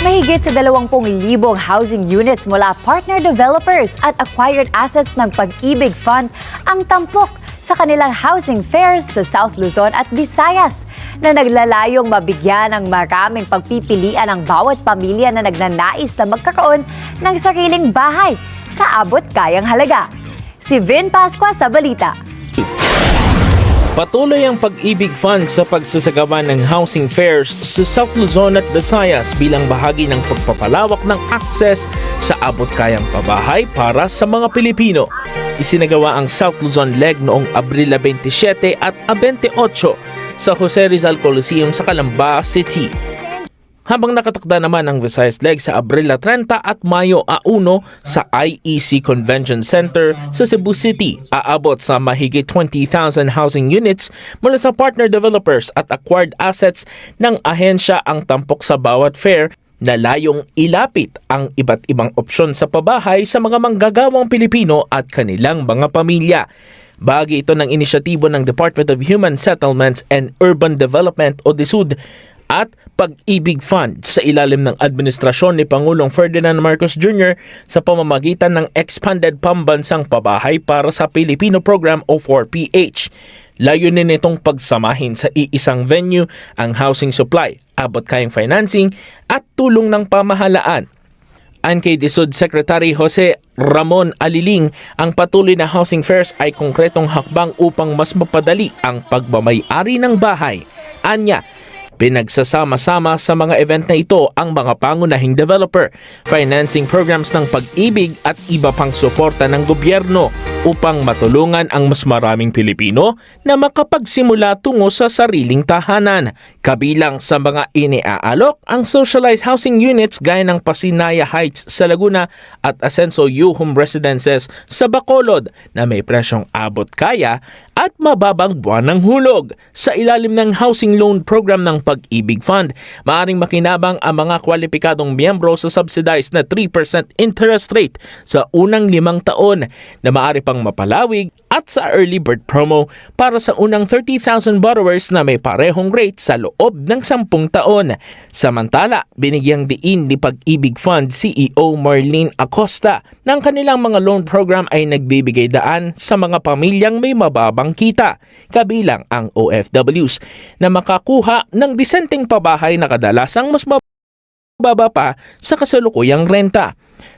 Mahigit sa 20,000 housing units mula partner developers at acquired assets ng Pag-ibig Fund ang tampok sa kanilang housing fairs sa South Luzon at Visayas na naglalayong mabigyan ng maraming pagpipilian ang bawat pamilya na nagnanais na magkakaroon ng sariling bahay sa abot kayang halaga. Si Vin Pascua sa balita. Patuloy ang Pag-ibig Fund sa pagsasagawa ng housing fairs sa South Luzon at Visayas bilang bahagi ng pagpapalawak ng access sa abot-kayang pabahay para sa mga Pilipino. Isinagawa ang South Luzon Leg noong Abril 27 at 28 sa Jose Rizal Coliseum sa Calamba City. Habang nakatakda naman ang Visayas Leg sa Abril 30 at Mayo 1 sa IEC Convention Center sa Cebu City, aabot sa mahigit 20,000 housing units mula sa partner developers at acquired assets ng ahensya ang tampok sa bawat fair na layong ilapit ang iba't ibang opsyon sa pabahay sa mga manggagawang Pilipino at kanilang mga pamilya. Bahagi ito ng inisyatibo ng Department of Human Settlements and Urban Development o DSUD at Pag-ibig Fund sa ilalim ng administrasyon ni Pangulong Ferdinand Marcos Jr. sa pamamagitan ng Expanded Pambansang Pabahay para sa Pilipino Program o 4PH. Layunin nitong pagsamahin sa iisang venue ang housing supply, abot-kayang financing at tulong ng pamahalaan. Ayon kay DSUD Secretary Jose Ramon Aliling, ang patuloy na housing fairs ay konkretong hakbang upang mas mapadali ang pagmamay-ari ng bahay. Anya, pinagsasama-sama sa mga event na ito ang mga pangunahing developer, financing programs ng Pag-ibig at iba pang suporta ng gobyerno upang matulungan ang mas maraming Pilipino na makapagsimula tungo sa sariling tahanan. Kabilang sa mga iniaalok ang socialized housing units gaya ng Pasinaya Heights sa Laguna at Ascenso U Home Residences sa Bacolod na may presyong abot kaya at mababang buwan ng hulog. Sa ilalim ng housing loan program ng Pag-ibig Fund, maaaring makinabang ang mga kwalipikadong miyembro sa subsidized na 3% interest rate sa unang 5 taon na maaari pang mapalawig at sa early bird promo para sa unang 30,000 borrowers na may parehong rate sa loob ng 10 taon. Samantala, binigyang diin ni Pag-ibig Fund CEO Marlene Acosta ng kanilang mga loan program ay nagbibigay daan sa mga pamilyang may mababang kita, kabilang ang OFWs, na makakuha ng disenteng pabahay na kadalasang mas mababa pa sa kasalukuyang renta.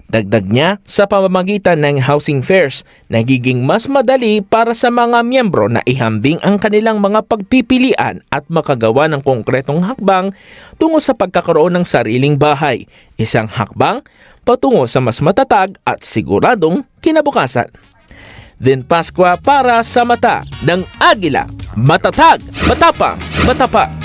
Dagdag niya, sa pamamagitan ng housing fairs, nagiging mas madali para sa mga miyembro na ihambing ang kanilang mga pagpipilian at makagawa ng konkretong hakbang tungo sa pagkakaroon ng sariling bahay. Isang hakbang patungo sa mas matatag at siguradong kinabukasan. Vin Pascua para sa Mata ng Agila. Matatag, matapang, matapat.